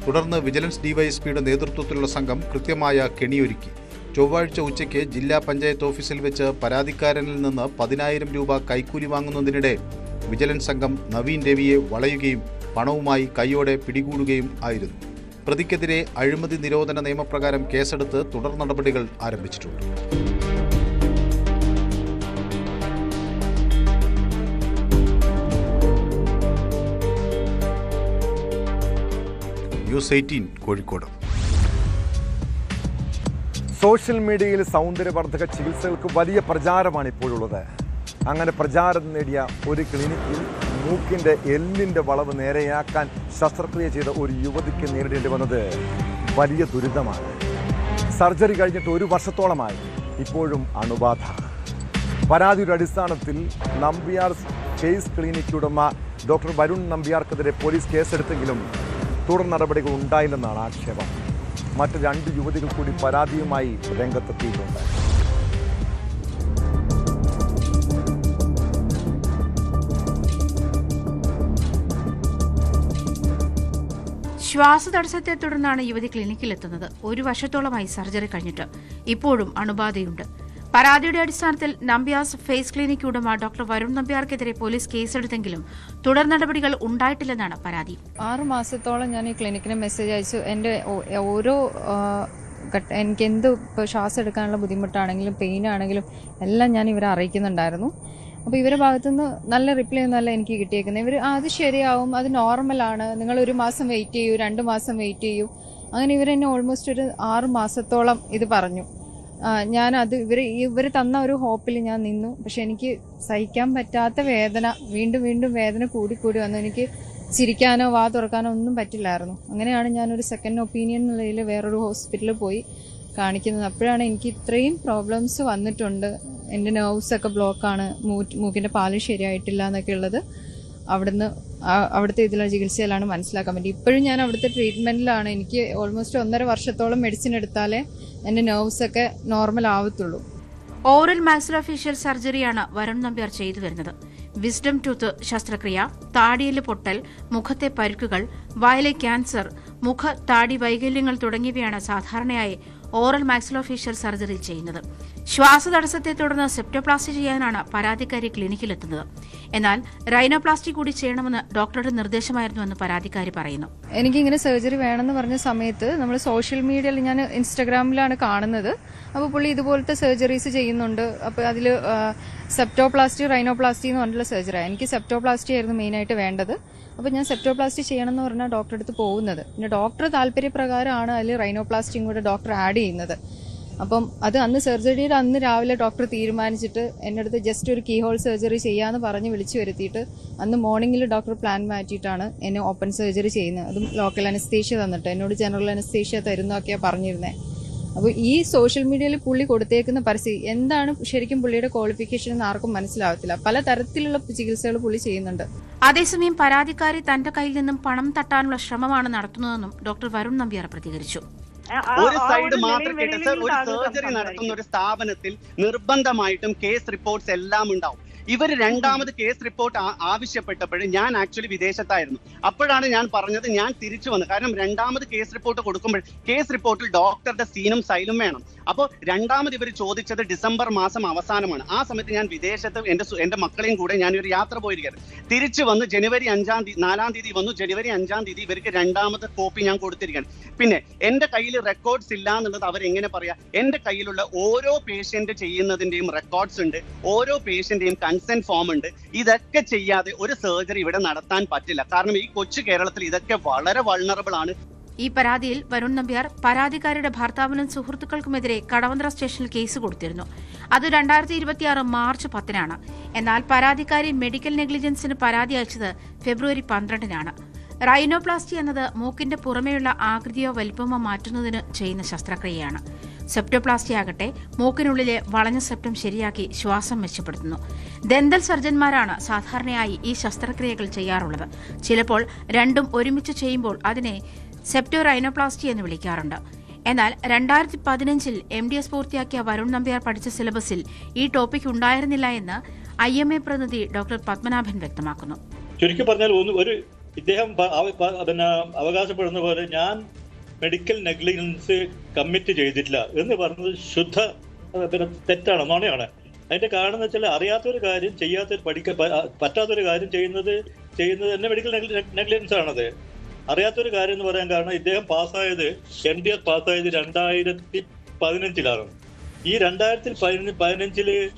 G: തുടർന്ന് വിജിലൻസ് ഡിവൈഎസ്പിയുടെ നേതൃത്വത്തിലുള്ള സംഘം കൃത്യമായ കെണിയൊരുക്കി. ചൊവ്വാഴ്ച ഉച്ചയ്ക്ക് ജില്ലാ പഞ്ചായത്ത് ഓഫീസിൽ വെച്ച് പരാതിക്കാരനിൽ നിന്ന് 10,000 രൂപ കൈക്കൂലി വാങ്ങുന്നതിനിടെ വിജിലൻസ് സംഘം നവീൻ രവിയെ വളയുകയും പണവുമായി കൈയോടെ പിടികൂടുകയും ആയിരുന്നു. പ്രതിക്കെതിരെ അഴിമതി നിരോധന നിയമപ്രകാരം കേസെടുത്ത് തുടർ നടപടികൾ ആരംഭിച്ചിട്ടുണ്ട്. ന്യൂസ് 18 കോഴിക്കോട്.
A: സോഷ്യൽ മീഡിയയിൽ സൗന്ദര്യവർദ്ധക ചികിത്സകൾക്ക് വലിയ പ്രചാരമാണ് ഇപ്പോഴുള്ളത്. അങ്ങനെ പ്രചാരം നേടിയ ഒരു ക്ലിനിക്കിൽ മൂക്കിൻ്റെ എല്ലിൻ്റെ വളവ് നേരെയാക്കാൻ ശസ്ത്രക്രിയ ചെയ്ത ഒരു യുവതിക്ക് നേരിടേണ്ടി വന്നത് വലിയ ദുരിതമാണ്. സർജറി കഴിഞ്ഞിട്ട് 1 വർഷത്തോളമായി. ഇപ്പോഴും അണുബാധ. പരാതിയുടെ അടിസ്ഥാനത്തിൽ നമ്പ്യാർ ഫേസ് ക്ലിനിക് ഉടമ ഡോക്ടർ വരുൺ നമ്പ്യാർക്കെതിരെ പോലീസ് കേസെടുത്തെങ്കിലും തുടർ നടപടികൾ ഉണ്ടായില്ലെന്നാണ് ആക്ഷേപം. മറ്റ് 2 യുവതികൾ കൂടി പരാതിയുമായി രംഗത്തെത്തിയിട്ടുണ്ട്.
I: ശ്വാസതടസ്സത്തെ തുടർന്നാണ് യുവതി ക്ലിനിക്കിലെത്തുന്നത്. 1 വർഷത്തോളമായി സർജറി കഴിഞ്ഞിട്ട് ഇപ്പോഴും അണുബാധയുണ്ട്. പരാതിയുടെ അടിസ്ഥാനത്തിൽ നമ്പ്യാസ് ഫേസ് ക്ലിനിക് ഉടമ ഡോക്ടർ വരുൺ നമ്പ്യാർക്കെതിരെ പോലീസ് കേസെടുത്തെങ്കിലും തുടർ നടപടികൾ ഉണ്ടായിട്ടില്ലെന്നാണ് പരാതി.
J: 6 മാസത്തോളം ഞാൻ ഈ ക്ലിനിക്കിന് മെസ്സേജ് അയച്ചു. എൻ്റെ ഓരോ എനിക്ക് എന്ത് ഇപ്പോൾ ശ്വാസം എടുക്കാനുള്ള ബുദ്ധിമുട്ടാണെങ്കിലും പെയിൻ ആണെങ്കിലും എല്ലാം ഞാൻ ഇവരെ അറിയിക്കുന്നുണ്ടായിരുന്നു. അപ്പോൾ ഇവരുടെ ഭാഗത്തുനിന്ന് നല്ല റിപ്ലൈ ഒന്നുമല്ല എനിക്ക് കിട്ടിയേക്കുന്നത്. ഇവർ അത് ശരിയാവും, അത് നോർമലാണ്, നിങ്ങൾ 1 മാസം വെയിറ്റ് ചെയ്യൂ, 2 മാസം വെയിറ്റ് ചെയ്യൂ, അങ്ങനെ ഇവരെന്നെ ഓൾമോസ്റ്റ് ഒരു 6 മാസത്തോളം ഇത് പറഞ്ഞു. ഞാനത് ഇവർ തന്ന ഒരു ഹോപ്പിൽ ഞാൻ നിന്നു. പക്ഷെ എനിക്ക് സഹിക്കാൻ പറ്റാത്ത വേദന, വീണ്ടും വീണ്ടും വേദന കൂടി വന്നു. എനിക്ക് ചിരിക്കാനോ വാ തുറക്കാനോ ഒന്നും പറ്റില്ലായിരുന്നു. അങ്ങനെയാണ് ഞാനൊരു സെക്കൻഡ് ഒപ്പീനിയൻ നിലയിൽ വേറൊരു ഹോസ്പിറ്റലിൽ പോയി കാണിക്കുന്നത്. അപ്പോഴാണ് എനിക്ക് ഇത്രയും പ്രോബ്ലംസ് വന്നിട്ടുണ്ട്. എൻ്റെ നെർവ്സൊക്കെ ബ്ലോക്കാണ്, മൂക്കിൻ്റെ പാല് ശരിയായിട്ടില്ല എന്നൊക്കെ ഉള്ളത് അവിടുത്തെ ഇതിലുള്ള ചികിത്സയിലാണ് മനസ്സിലാക്കാൻ പറ്റും. ഇപ്പോഴും ഞാൻ അവിടുത്തെ ട്രീറ്റ്മെൻറ്റിലാണ്. എനിക്ക് ഓൾമോസ്റ്റ് 1.5 വർഷത്തോളം മെഡിസിൻ എടുത്താലേ എൻ്റെ നെർവ്സൊക്കെ നോർമൽ ആവത്തുള്ളൂ.
I: ഓറൽ മാക്സിലോഫേഷ്യൽ സർജറിയാണ് വരുൺ നമ്പ്യാർ ചെയ്തു വരുന്നത്. വിസ്ഡം ടൂത്ത് ശസ്ത്രക്രിയ, താടിയെല്ല് പൊട്ടൽ, മുഖത്തെ പരുക്കുകൾ, വായിലെ ക്യാൻസർ, മുഖ താടി വൈകല്യങ്ങൾ തുടങ്ങിയവയാണ് സാധാരണയായി ഓറൽ മാക്സിലോഫേഷ്യൽ സർജറി ചെയ്യുന്നത്. ശ്വാസതടസ്സത്തെ തുടർന്ന് സെപ്റ്റോപ്ലാസ്റ്റി ചെയ്യാനാണ് പരാതിക്കാരി ക്ലിനിക്കിലെത്തുന്നത്. എന്നാൽ റൈനോപ്ലാസ്റ്റി കൂടി ചെയ്യണമെന്ന് ഡോക്ടറുടെ നിർദ്ദേശമായിരുന്നുവെന്ന് പരാതിക്കാരി പറയുന്നു.
J: എനിക്കിങ്ങനെ സർജറി വേണമെന്ന് പറഞ്ഞ സമയത്ത് നമ്മൾ സോഷ്യൽ മീഡിയയിൽ ഞാൻ ഇൻസ്റ്റഗ്രാമിലാണ് കാണുന്നത്. അപ്പോൾ പുള്ളി ഇതുപോലത്തെ സർജറീസ് ചെയ്യുന്നുണ്ട്. അപ്പോൾ അതിൽ സെപ്റ്റോപ്ലാസ്റ്റി, റൈനോപ്ലാസ്റ്റി എന്ന് പറഞ്ഞിട്ടുള്ള സർജറി. എനിക്ക് സെപ്റ്റോപ്ലാസ്റ്റി ആയിരുന്നു മെയിനായിട്ട് വേണ്ടത്. അപ്പോൾ ഞാൻ സെപ്റ്റോപ്ലാസ്റ്റി ചെയ്യണമെന്ന് പറഞ്ഞാൽ ഡോക്ടറെ അടുത്ത് പോകുന്നത്. പിന്നെ ഡോക്ടർ താല്പര്യപ്രകാരമാണ് അതിൽ റൈനോപ്ലാസ്റ്റിയും കൂടെ ഡോക്ടർ ആഡ് ചെയ്യുന്നത്. അപ്പം അത് അന്ന് സർജറിയുടെ അന്ന് രാവിലെ ഡോക്ടർ തീരുമാനിച്ചിട്ട് എൻ്റെ അടുത്ത് ജസ്റ്റ് ഒരു കീഹോൾ സർജറി ചെയ്യാമെന്ന് പറഞ്ഞ് വിളിച്ചു വരുത്തിയിട്ട് അന്ന് മോർണിംഗിൽ ഡോക്ടർ പ്ലാൻ മാറ്റിയിട്ടാണ് എന്നെ ഓപ്പൺ സർജറി ചെയ്യുന്നത്. അതും ലോക്കൽ അനസ്തേഷ്യ തന്നിട്ട്. എന്നോട് ജനറൽ അനസ്തേഷ്യ തരുന്നതൊക്കെയാണ് പറഞ്ഞിരുന്നത്. അപ്പോൾ ഈ സോഷ്യൽ മീഡിയയിൽ പുള്ളി കൊടുത്തേക്കുന്ന പരസ്യം എന്താണ് ശരിക്കും പുള്ളിയുടെ ക്വാളിഫിക്കേഷൻ എന്ന് ആർക്കും മനസ്സിലാവത്തില്ല. പല തരത്തിലുള്ള ചികിത്സകൾ പുള്ളി ചെയ്യുന്നുണ്ട്.
I: അതേസമയം പരാതിക്കാരി തന്റെ കയ്യിൽ നിന്നും പണം തട്ടാനുള്ള ശ്രമമാണ് നടത്തുന്നതെന്നും ഡോക്ടർ വരുൺ നമ്പ്യാർ പ്രതികരിച്ചു.
K: ഒരു സൈഡ് മാത്രം കേട്ട് സർ, ഒരു സർജറി നടത്തുന്ന ഒരു സ്ഥാപനത്തിൽ നിർബന്ധമായിട്ടും കേസ് റിപ്പോർട്ട്സ് എല്ലാം ഉണ്ടാവും. ഇവർ രണ്ടാമത് കേസ് റിപ്പോർട്ട് ആവശ്യപ്പെട്ടപ്പോൾ ഞാൻ ആക്ച്വലി വിദേശത്തായിരുന്നു. അപ്പോഴാണ് ഞാൻ പറഞ്ഞത് ഞാൻ തിരിച്ചു വന്നു. കാരണം രണ്ടാമത് കേസ് റിപ്പോർട്ട് കൊടുക്കുമ്പോൾ കേസ് റിപ്പോർട്ടിൽ ഡോക്ടറുടെ സീനും സൈലും വേണം. അപ്പോൾ രണ്ടാമത് ഇവർ ചോദിച്ചത് ഡിസംബർ മാസം അവസാനമാണ്. ആ സമയത്ത് ഞാൻ വിദേശത്ത് എൻ്റെ മക്കളെയും കൂടെ ഞാൻ ഒരു യാത്ര പോയിരിക്കുകയാണ്. തിരിച്ചു വന്ന് ജനുവരി 4-ാം തീയതി വന്നു. ജനുവരി 5-ാം തീയതി ഇവർക്ക് രണ്ടാമത് കോപ്പി ഞാൻ കൊടുത്തിരിക്കുകയാണ്. പിന്നെ എൻ്റെ കയ്യിൽ റെക്കോർഡ്സ് ഇല്ല എന്നുള്ളത് അവരെങ്ങനെ പറയാ? എൻ്റെ കയ്യിലുള്ള ഓരോ പേഷ്യന്റ് ചെയ്യുന്നതിൻ്റെയും റെക്കോർഡ്സ് ഉണ്ട്, ഓരോ പേഷ്യന്റെയും കൺസെന്റ് ഫോം ഉണ്ട്. ഇതൊക്കെ ചെയ്യാതെ ഒരു സർജറി ഇവിടെ നടത്താൻ പറ്റില്ല. കാരണം ഈ കൊച്ചു കേരളത്തിൽ ഇതൊക്കെ വളരെ വൾണറബിൾ ആണ്.
I: ഈ പരാതിയിൽ വരുൺ നമ്പ്യാർ പരാതിക്കാരുടെ ഭർത്താവിനും സുഹൃത്തുക്കൾക്കുമെതിരെ കടവന്ത്ര സ്റ്റേഷനിൽ കേസ് കൊടുത്തിരുന്നു. അത് 2026 മാർച്ച് 10-നാണ്. എന്നാൽ പരാതിക്കാരി മെഡിക്കൽ നെഗ്ലിജൻസിന് പരാതി അയച്ചത് ഫെബ്രുവരി 12-നാണ്. റൈനോപ്ലാസ്റ്റി എന്നത് മൂക്കിന്റെ പുറമേയുള്ള ആകൃതിയോ വലിപ്പമോ മാറ്റുന്നതിന് ചെയ്യുന്ന ശസ്ത്രക്രിയയാണ്. സെപ്റ്റോപ്ലാസ്റ്റി ആകട്ടെ മൂക്കിനുള്ളിലെ വളഞ്ഞ സെപ്റ്റം ശരിയാക്കി ശ്വാസം മെച്ചപ്പെടുത്തുന്നു. ദന്തൽ സർജന്മാരാണ് സാധാരണയായി ഈ ശസ്ത്രക്രിയകൾ ചെയ്യാറുള്ളത്. ചിലപ്പോൾ രണ്ടും ഒരുമിച്ച് ചെയ്യുമ്പോൾ അതിനെ സെപ്റ്റോ റൈനോപ്ലാസ്റ്റി എന്ന് വിളിക്കാറുണ്ട്. എന്നാൽ 2015-ൽ MDS പൂർത്തിയാക്കിയ വരുൺ നമ്പ്യാർ പഠിച്ച സിലബസിൽ ഈ ടോപ്പിക് ഉണ്ടായിരുന്നില്ല എന്ന് IMA പ്രതിനിധി ഡോക്ടർ പത്മനാഭൻ വ്യക്തമാക്കുന്നു.
L: ചുരുക്കി പറഞ്ഞാൽ ഇദ്ദേഹം അവകാശപ്പെടുന്ന പോലെ ഞാൻ മെഡിക്കൽ നെഗ്ലിജൻസ് കമ്മിറ്റ് ചെയ്തിട്ടില്ല എന്ന് പറഞ്ഞത് ശുദ്ധ തെറ്റാണ്, നുണയാണ്. അതിന്റെ കാരണം എന്ന് വെച്ചാൽ അറിയാത്തൊരു കാര്യം പറ്റാത്തൊരു കാര്യം ചെയ്യുന്നത് തന്നെ മെഡിക്കൽ നെഗ്ലിജൻസ് ആണത്. അറിയാത്തൊരു കാര്യം എന്ന് പറയാൻ കാരണം ഇദ്ദേഹം പാസ്സായത് MDS പാസ്സായത് 2015-ലാണ്. ഈ 2015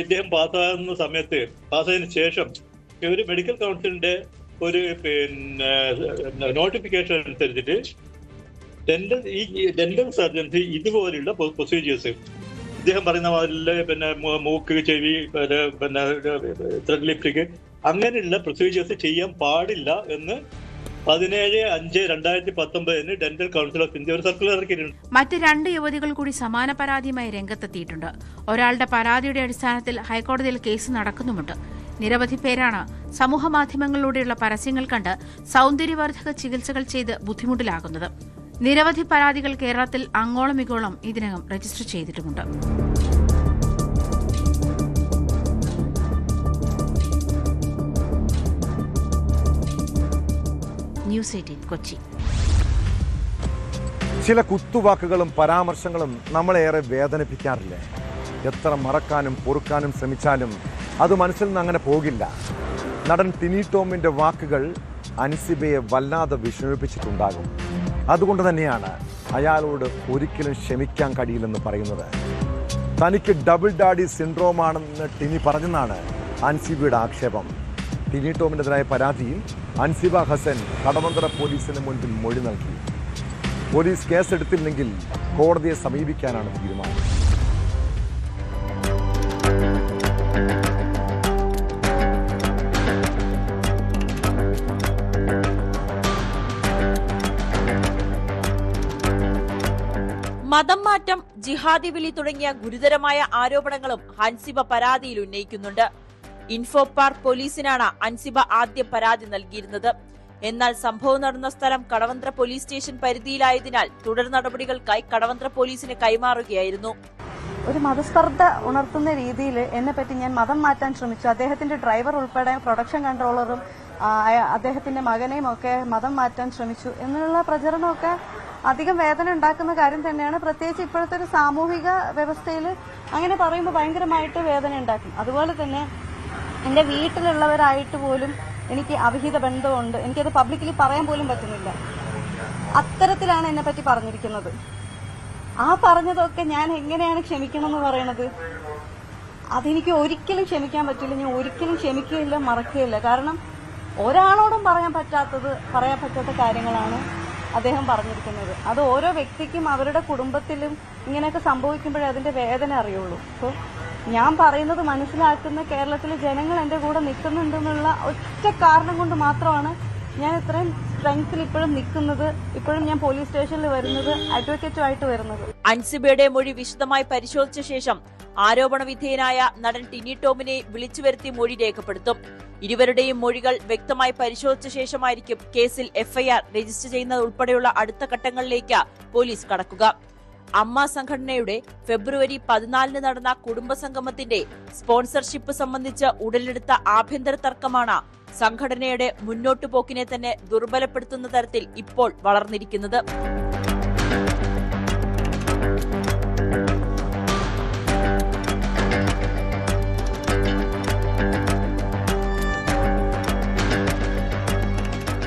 L: ഇദ്ദേഹം പാസ്സായതിനു ശേഷം ഒരു മെഡിക്കൽ കൗൺസിലിന്റെ ഒരു നോട്ടിഫിക്കേഷൻ അനുസരിച്ചിട്ട് ഡെന്റൽ സർജൻസ് ഇതുപോലുള്ള പ്രൊസീജിയേഴ്സ് ഇദ്ദേഹം പറയുന്ന മാതിരി മൂക്ക്, ചെവി, ത്രെഡ് ലിഫ്റ്റിംഗ് അങ്ങനെയുള്ള പ്രൊസീജിയേഴ്സ് ചെയ്യാൻ പാടില്ല എന്ന് 17/5/2019 ഡെന്റൽ കൗൺസിൽ ഓഫ് ഇന്ത്യ ഒരു സർക്കുലർ ഇറക്കിയിട്ടുണ്ട്.
I: മറ്റ് 2 യുവതികൾ കൂടി സമാന പരാതിയുമായി രംഗത്തെത്തിയിട്ടുണ്ട്. ഒരാളുടെ പരാതിയുടെ അടിസ്ഥാനത്തിൽ ഹൈക്കോടതിയിൽ കേസ് നടക്കുന്നുമുണ്ട്. നിരവധി പേരാണ് സമൂഹമാധ്യമങ്ങളിലൂടെയുള്ള പരസ്യങ്ങൾ കണ്ട് സൗന്ദര്യവർദ്ധക ചികിത്സകൾ ചെയ്ത് ബുദ്ധിമുട്ടിലാകുന്നത്. നിരവധി പരാതികൾ കേരളത്തിൽ അങ്ങോളം ഇങ്ങോളം ഇതിനകം രജിസ്റ്റർ ചെയ്തിട്ടുമുണ്ട്. ന്യൂസ് 18 കൊച്ചി.
A: ചില കുത്തുവാക്കുകളും പരാമർശങ്ങളും നമ്മളേറെ വേദനിപ്പിക്കാറില്ലേ? എത്ര മറക്കാനും പൊറുക്കാനും ശ്രമിച്ചാലും അത് മനസ്സിൽ നിന്ന് അങ്ങനെ പോകില്ല. നടൻ ടിനി ടോമിൻ്റെ വാക്കുകൾ അൻസിബയെ വല്ലാതെ വിഷമിപ്പിച്ചിട്ടുണ്ടാകും. അതുകൊണ്ട് തന്നെയാണ് അയാളോട് ഒരിക്കലും ക്ഷമിക്കാൻ കഴിയില്ലെന്ന് പറയുന്നത്. തനിക്ക് ഡബിൾ ഡാഡി സിൻഡ്രോമാണെന്ന് ടിനി പറഞ്ഞെന്നാണ് അൻസിബയുടെ ആക്ഷേപം. ടിനി ടോമിനെതിരായ പരാതിയിൽ അൻസിബ ഹസൻ കടവന്ത്ര പോലീസിന് മുൻപിൽ മൊഴി നൽകി. പോലീസ് കേസെടുത്തില്ലെങ്കിൽ കോടതിയെ സമീപിക്കാനാണ് തീരുമാനം.
B: മതം മാറ്റം, ജിഹാദി വിളി തുടങ്ങിയ ഗുരുതരമായ ആരോപണങ്ങളും അൻസിബ പരാതിയിൽ ഉന്നയിക്കുന്നുണ്ട്. ഇൻഫോപാർക്ക് പോലീസിനാണ് അൻസിബ ആദ്യം പരാതി നൽകിയിരുന്നത്. എന്നാൽ സംഭവം നടന്ന സ്ഥലം കടവന്ത്ര പോലീസ് സ്റ്റേഷൻ പരിധിയിലായതിനാൽ തുടർ നടപടികൾക്കായി കടവന്ത്ര പോലീസിന് കൈമാറുകയായിരുന്നു.
M: ഒരു മതസ്പർദ്ധ ഉണർത്തുന്ന രീതിയിൽ എന്നെപ്പറ്റി ഞാൻ മതം മാറ്റാൻ ശ്രമിച്ചു. അദ്ദേഹത്തിന്റെ ഡ്രൈവർ ഉൾപ്പെടെ പ്രൊഡക്ഷൻ കൺട്രോളറും അദ്ദേഹത്തിന്റെ മകനെയും ഒക്കെ മതം മാറ്റാൻ ശ്രമിച്ചു എന്നുള്ള പ്രചരണമൊക്കെ അധികം വേദന ഉണ്ടാക്കുന്ന കാര്യം തന്നെയാണ്. പ്രത്യേകിച്ച് ഇപ്പോഴത്തെ ഒരു സാമൂഹിക വ്യവസ്ഥയിൽ അങ്ങനെ പറയുമ്പോൾ ഭയങ്കരമായിട്ട് വേദന ഉണ്ടാക്കും. അതുപോലെ തന്നെ എൻ്റെ വീട്ടിലുള്ളവരായിട്ട് പോലും എനിക്ക് അവിഹിത ബന്ധമുണ്ട്. എനിക്കത് പബ്ലിക്കലി പറയാൻ പോലും പറ്റുന്നില്ല. അത്തരത്തിലാണ് എന്നെപ്പറ്റി പറഞ്ഞിരിക്കുന്നത്. ആ പറഞ്ഞതൊക്കെ ഞാൻ എങ്ങനെയാണ് ക്ഷമിക്കണം എന്ന് പറയണത്? അതെനിക്ക് ഒരിക്കലും ക്ഷമിക്കാൻ പറ്റില്ല. ഞാൻ ഒരിക്കലും ക്ഷമിക്കുകയില്ല, മറക്കുകയില്ല. കാരണം ഒരാളോടും പറയാൻ പറ്റാത്ത കാര്യങ്ങളാണ് അദ്ദേഹം പറഞ്ഞിരിക്കുന്നത്. അത് ഓരോ വ്യക്തിക്കും അവരുടെ കുടുംബത്തിലും ഇങ്ങനെയൊക്കെ സംഭവിക്കുമ്പോഴേ അതിന്റെ വേദന അറിയുള്ളൂ. സോ ഞാൻ പറയുന്നത് മനസ്സിലാക്കുന്ന കേരളത്തിലെ ജനങ്ങൾ എൻ്റെ കൂടെ നിൽക്കുന്നുണ്ടെന്നുള്ള ഒറ്റ കാരണം കൊണ്ട് മാത്രമാണ് ഞാൻ ഇത്രയും സ്ട്രെങ്ത്തിൽ ഇപ്പോഴും നിൽക്കുന്നത്. ഇപ്പോഴും ഞാൻ പോലീസ് സ്റ്റേഷനിൽ വരുന്നത്, അഡ്വക്കേറ്റുമായിട്ട് വരുന്നത്.
B: അൻസിബയുടെ മൊഴി വിശദമായി പരിശോധിച്ച ശേഷം ആരോപണ വിധേയനായ നടൻ ടിനി ടോമിനെ വിളിച്ചു വരുത്തി മൊഴി രേഖപ്പെടുത്തും. ഇരുവരുടെയും മൊഴികൾ വ്യക്തമായി പരിശോധിച്ച ശേഷമായിരിക്കും കേസിൽ FIR രജിസ്റ്റർ ചെയ്യുന്നത് ഉൾപ്പെടെയുള്ള അടുത്ത ഘട്ടങ്ങളിലേക്ക് പോലീസ് കടക്കുക. അമ്മ സംഘടനയുടെ ഫെബ്രുവരി 14 നടന്ന കുടുംബസംഗമത്തിന്റെ സ്പോൺസർഷിപ്പ് സംബന്ധിച്ച് ഉടലെടുത്ത ആഭ്യന്തര തർക്കമാണ് സംഘടനയുടെ മുന്നോട്ടു പോക്കിനെ തന്നെ ദുർബലപ്പെടുത്തുന്ന തരത്തിൽ ഇപ്പോൾ വളർന്നിരിക്കുന്നത്.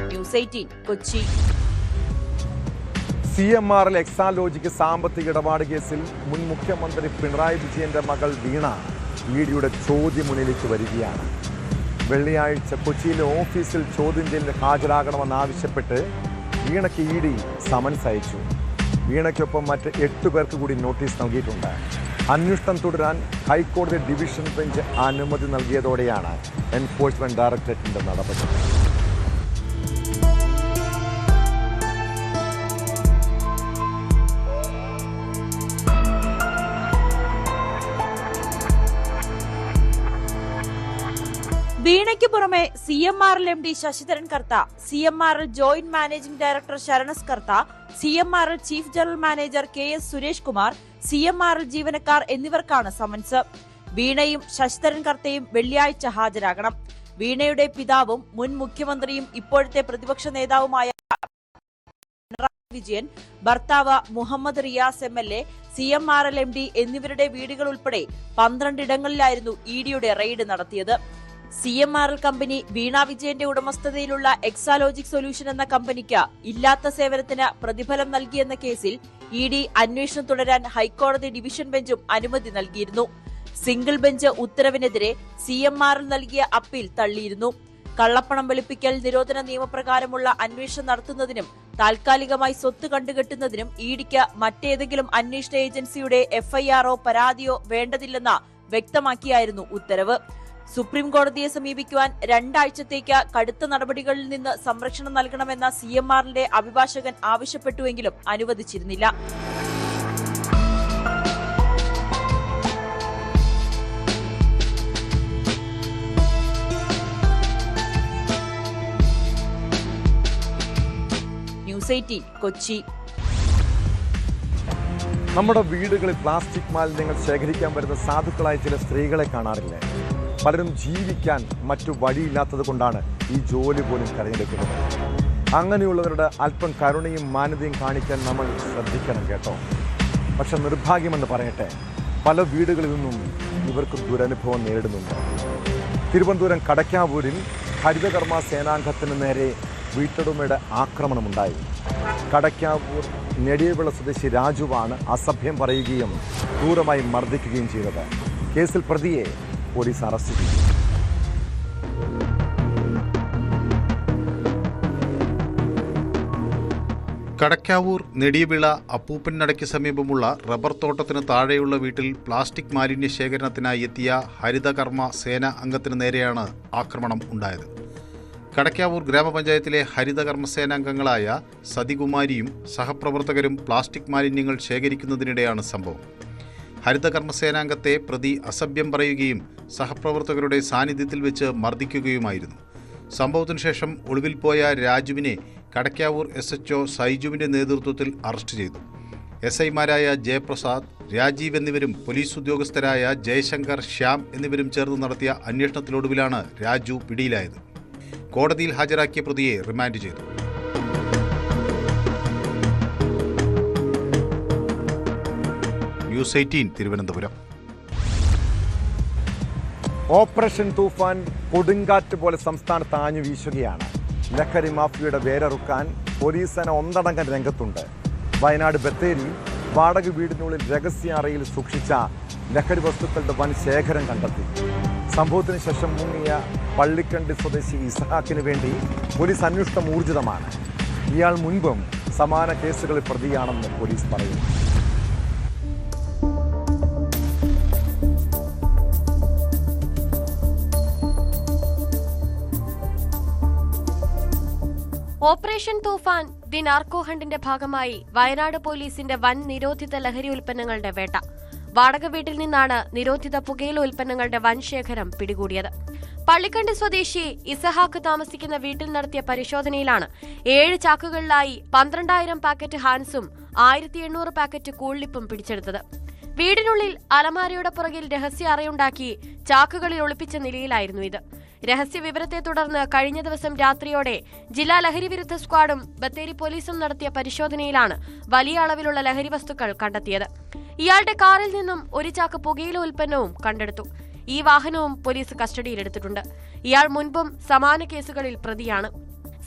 B: ന്യൂസ് 18 കൊച്ചി.
A: CMRL എക്സാലോജിക്ക് സാമ്പത്തിക ഇടപാട് കേസിൽ മുൻ മുഖ്യമന്ത്രി പിണറായി വിജയന്റെ മകൾ വീണ ഇഡിയുടെ ചോദ്യമുന്നിലേക്ക് വരികയാണ്. വെള്ളിയാഴ്ച കൊച്ചിയിലെ ഓഫീസിൽ ചോദ്യം ചെയ്യലിന് ഹാജരാകണമെന്നാവശ്യപ്പെട്ട് വീണയ്ക്ക് ഇഡി സമൻസ് അയച്ചു. വീണയ്ക്കൊപ്പം മറ്റ് 8 പേർക്ക് കൂടി നോട്ടീസ് നൽകിയിട്ടുണ്ട്. അന്വേഷണം തുടരാൻ ഹൈക്കോടതി ഡിവിഷൻ ബെഞ്ച് അനുമതി നൽകിയതോടെയാണ് എൻഫോഴ്സ്മെന്റ് ഡയറക്ടറേറ്റിന്റെ നടപടി.
B: വീണയ്ക്ക് പുറമെ CMRL MD ശശിധരൻ കർത്ത, CMRL ജോയിന്റ് മാനേജിംഗ് ഡയറക്ടർ ശരണസ് കർത്ത, CMRL chief general manager KS Suresh Kumar, CMRL ജീവനക്കാർ എന്നിവർക്കാണ് സമൻസ്. വീണയും ശശിധരൻ കർത്തയും വെള്ളിയാഴ്ച ഹാജരാകണം. വീണയുടെ പിതാവും മുൻ മുഖ്യമന്ത്രിയും ഇപ്പോഴത്തെ പ്രതിപക്ഷ നേതാവുമായ പിണറായി വിജയൻ, ഭർത്താവ് Muhammad Riyas MLA, CMRL MD എന്നിവരുടെ വീടുകൾ ഉൾപ്പെടെ 12 ഇടങ്ങളിലായിരുന്നു ഇഡിയുടെ റെയ്ഡ് നടത്തിയത്. CMRL കമ്പനി വീണ വിജയന്റെ ഉടമസ്ഥതയിലുള്ള എക്സാലോജിക് സൊല്യൂഷൻ എന്ന കമ്പനിക്ക് ഇല്ലാത്ത സേവനത്തിന് പ്രതിഫലം നൽകിയെന്ന കേസിൽ ഇഡി അന്വേഷണം തുടരാൻ ഹൈക്കോടതി ഡിവിഷൻ ബെഞ്ചും അനുമതി നൽകിയിരുന്നു. സിംഗിൾ ബെഞ്ച് ഉത്തരവിനെതിരെ CMRL നൽകിയ അപ്പീൽ തള്ളിയിരുന്നു. കള്ളപ്പണം വെളുപ്പിക്കൽ നിരോധന നിയമപ്രകാരമുള്ള അന്വേഷണം നടത്തുന്നതിനും താൽക്കാലികമായി സ്വത്ത് കണ്ടുകെട്ടുന്നതിനും ഇഡിക്ക് മറ്റേതെങ്കിലും അന്വേഷണ ഏജൻസിയുടെ FIRO പരാതിയോ വേണ്ടതില്ലെന്ന് വ്യക്തമാക്കിയായിരുന്നു ഉത്തരവ്. സുപ്രീം കോടതിയെ സമീപിക്കുവാൻ 2 ആഴ്ചത്തേക്ക് കടുത്ത നടപടികളിൽ നിന്ന് സംരക്ഷണം നൽകണമെന്ന CMRLന്റെ അഭിഭാഷകൻ ആവശ്യപ്പെട്ടുവെങ്കിലും അനുവദിച്ചിരുന്നില്ല. ന്യൂസ് 18 കൊച്ചി.
A: നമ്മുടെ വീടുകളിൽ പ്ലാസ്റ്റിക് മാലിന്യങ്ങൾ ശേഖരിക്കാൻ വരുന്ന സാധുക്കളായ ചില സ്ത്രീകളെ കാണാറില്ലേ? പലരും ജീവിക്കാൻ മറ്റു വഴിയില്ലാത്തത് കൊണ്ടാണ് ഈ ജോലി പോലും തിരഞ്ഞെടുക്കുന്നത്. അങ്ങനെയുള്ളവരുടെ അല്പം കരുണയും മാന്യതയും കാണിക്കാൻ നമ്മൾ ശ്രദ്ധിക്കണം കേട്ടോ. പക്ഷെ നിർഭാഗ്യമെന്ന് പറയട്ടെ, പല വീടുകളിൽ നിന്നും ഇവർക്ക് ദുരനുഭവം നേരിടുന്നുണ്ട്. തിരുവനന്തപുരം കടയ്ക്കാവൂരിൽ ഹരിതകർമ്മ സേനാംഗത്തിന് നേരെ വീട്ടുടമയുടെ ആക്രമണമുണ്ടായി. കടയ്ക്കാവൂർ നെടിയവിള സ്വദേശി രാജുവാണ് അസഭ്യം പറയുകയും ക്രൂരമായി മർദ്ദിക്കുകയും ചെയ്തത്. കേസിൽ പ്രതിയെ പോലീസ് അറസ്റ്റ് ചെയ്തു.
G: കടയ്ക്കാവൂർ നെടിയവിള അപ്പൂപ്പൻനടയ്ക്ക് സമീപമുള്ള റബ്ബർ തോട്ടത്തിന് താഴെയുള്ള വീട്ടിൽ പ്ലാസ്റ്റിക് മാലിന്യ ശേഖരണത്തിനായി എത്തിയ ഹരിതകർമ്മ സേന അംഗത്തിന് നേരെയാണ് ആക്രമണം ഉണ്ടായത്. കടയ്ക്കാവൂർ ഗ്രാമപഞ്ചായത്തിലെ ഹരിതകർമ്മ സേനാംഗങ്ങളായ സതികുമാരിയും സഹപ്രവർത്തകരും പ്ലാസ്റ്റിക് മാലിന്യങ്ങൾ ശേഖരിക്കുന്നതിനിടെയാണ് സംഭവം. ഹരിതകർമ്മ സേനാംഗത്തെ പ്രതി അസഭ്യം പറയുകയും സഹപ്രവർത്തകരുടെ സാന്നിധ്യത്തിൽ വെച്ച് മർദ്ദിക്കുകയുമായിരുന്നു. സംഭവത്തിനു ശേഷം ഒളിവിൽ പോയ രാജുവിനെ കടയ്ക്കാവൂർ SHO സൈജുവിന്റെ നേതൃത്വത്തിൽ അറസ്റ്റ് ചെയ്തു. SIമാരായ ജയപ്രസാദ്, രാജീവ് എന്നിവരും പോലീസ് ഉദ്യോഗസ്ഥരായ ജയശങ്കർ, ശ്യാം എന്നിവരും ചേർന്ന് നടത്തിയ അന്വേഷണത്തിനൊടുവിലാണ് രാജു പിടിയിലായത്. കോടതിയിൽ ഹാജരാക്കിയ പ്രതിയെ റിമാൻഡ് ചെയ്തു. ന്യൂസ് 18 തിരുവനന്തപുരം.
A: ഓപ്പറേഷൻ തൂഫാൻ കൊടുങ്കാറ്റ് പോലെ സംസ്ഥാനത്ത് ആഞ്ഞു വീശുകയാണ്. ലഹരി മാഫിയയുടെ വേരറുക്കാൻ പോലീസ് സേന ഒന്നടങ്കം രംഗത്തുണ്ട്. വയനാട് ബത്തേരി വാടക വീടിനുള്ളിൽ രഹസ്യ അറയിൽ സൂക്ഷിച്ച ലഹരി വസ്തുക്കളുടെ വൻ ശേഖരം കണ്ടെത്തി. സംഭവത്തിന് ശേഷം മുങ്ങിയ പള്ളിക്കണ്ടി സ്വദേശി ഇസഹാക്കിന് വേണ്ടി പോലീസ് അന്വേഷണം ഊർജിതമാണ്. ഇയാൾ മുൻപും സമാന കേസുകളിൽ പ്രതിയാണെന്ന് പോലീസ് പറയുന്നു.
C: ഓപ്പറേഷൻ തൂഫാൻ ദി നാർക്കോ ഹണ്ടിന്റെ ഭാഗമായി വയനാട് പോലീസിന്റെ വൻ നിരോധിത ലഹരി ഉൽപ്പന്നങ്ങളുടെ വേട്ട. വാടക വീട്ടിൽ നിന്നാണ് നിരോധിത പുകയില ഉൽപ്പന്നങ്ങളുടെ വൻ ശേഖരം പിടികൂടിയത്. പള്ളിക്കണ്ടി സ്വദേശി ഇസഹാക്ക് താമസിക്കുന്ന വീട്ടിൽ നടത്തിയ പരിശോധനയിലാണ് 7 ചാക്കുകളിലായി 12,000 പാക്കറ്റ് ഹാൻസും 1,800 പാക്കറ്റ് കൂൾലിപ്പും പിടിച്ചെടുത്തത്. വീടിനുള്ളിൽ അലമാരയുടെ പുറകിൽ രഹസ്യ അറയുണ്ടാക്കി ചാക്കുകളിൽ ഒളിപ്പിച്ച നിലയിലായിരുന്നു ഇത്. രഹസ്യ വിവരത്തെ തുടർന്ന് കഴിഞ്ഞ ദിവസം രാത്രിയോടെ ജില്ലാ ലഹരി വിരുദ്ധ സ്ക്വാഡും ബത്തേരി പോലീസും നടത്തിയ പരിശോധനയിലാണ് വലിയ അളവിലുള്ള ലഹരി വസ്തുക്കൾ കണ്ടെത്തിയത്. ഇയാളുടെ കാറിൽ നിന്നും 1 ചാക്ക് പുകയില ഉൽപ്പന്നവും കണ്ടെടുത്തു. ഈ വാഹനവും പോലീസ് കസ്റ്റഡിയിലെടുത്തിട്ടുണ്ട്. ഇയാൾ മുൻപും സമാന കേസുകളിൽ പ്രതിയാണ്.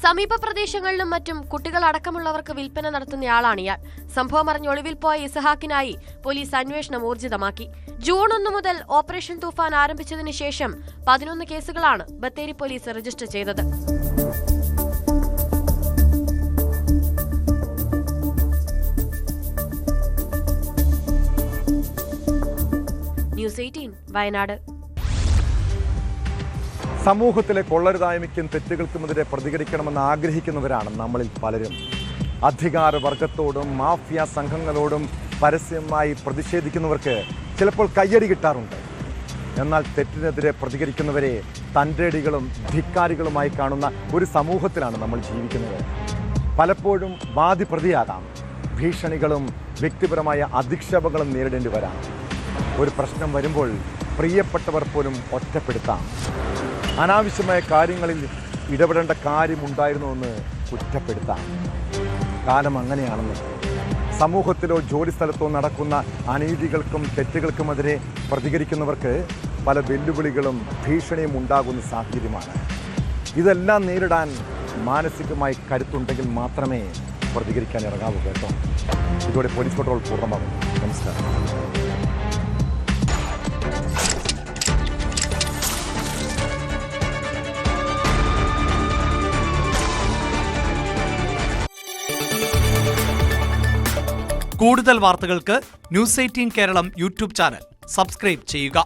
C: സമീപ പ്രദേശങ്ങളിലും മറ്റും കുട്ടികൾ അടക്കമുള്ളവർക്ക് വിൽപ്പന നടത്തുന്നയാളാണ് ഇയാൾ. സംഭവം അറിഞ്ഞ് ഒളിവിൽ പോയ ഇസഹാക്കിനായി പോലീസ് അന്വേഷണം ഊർജിതമാക്കി. ജൂൺ 1 മുതൽ ഓപ്പറേഷൻ തൂഫാൻ ആരംഭിച്ചതിന് ശേഷം 11 കേസുകളാണ് ബത്തേരി പോലീസ് രജിസ്റ്റർ ചെയ്തത്. ന്യൂസ് 18 വയനാട്.
A: സമൂഹത്തിലെ കൊള്ളരുതായ്മയ്ക്കും തെറ്റുകൾക്കുമെതിരെ പ്രതികരിക്കണമെന്ന് ആഗ്രഹിക്കുന്നവരാണ് നമ്മളിൽ പലരും. അധികാരവർഗത്തോടും മാഫിയ സംഘങ്ങളോടും പരസ്യമായി പ്രതിഷേധിക്കുന്നവർക്ക് ചിലപ്പോൾ കയ്യടി കിട്ടാറുണ്ട്. എന്നാൽ തെറ്റിനെതിരെ പ്രതികരിക്കുന്നവരെ തൻ്റെടികളും ധിക്കാരികളുമായി കാണുന്ന ഒരു സമൂഹത്തിലാണ് നമ്മൾ ജീവിക്കുന്നത്. പലപ്പോഴും വാദിപ്രതിയാകാം, ഭീഷണികളും വ്യക്തിപരമായ അധിക്ഷേപങ്ങളും നേരിടേണ്ടി വരാം. ഒരു പ്രശ്നം വരുമ്പോൾ പ്രിയപ്പെട്ടവർ പോലും ഒറ്റപ്പെടുത്താം. അനാവശ്യമായ കാര്യങ്ങളിൽ ഇടപെടേണ്ട കാര്യമുണ്ടായിരുന്നുവെന്ന് കുറ്റപ്പെടുത്താം. കാലം അങ്ങനെയാണെന്ന്. സമൂഹത്തിലോ ജോലിസ്ഥലത്തോ നടക്കുന്ന അനീതികൾക്കും തെറ്റുകൾക്കുമെതിരെ പ്രതികരിക്കുന്നവർക്ക് പല വെല്ലുവിളികളും ഭീഷണിയും ഉണ്ടാകുന്ന സാഹചര്യമാണ്. ഇതെല്ലാം നേരിടാൻ മാനസികമായി കരുത്തുണ്ടെങ്കിൽ മാത്രമേ പ്രതികരിക്കാൻ ഇറങ്ങാവൂ കേട്ടോ. ഇതോടെ പോലീസ് പട്രോൾ പൂർണ്ണമാകും. നമസ്കാരം.
N: കൂടുതൽ വാർത്തകൾക്ക് news 18 Keralam YouTube channel subscribe ചെയ്യുക.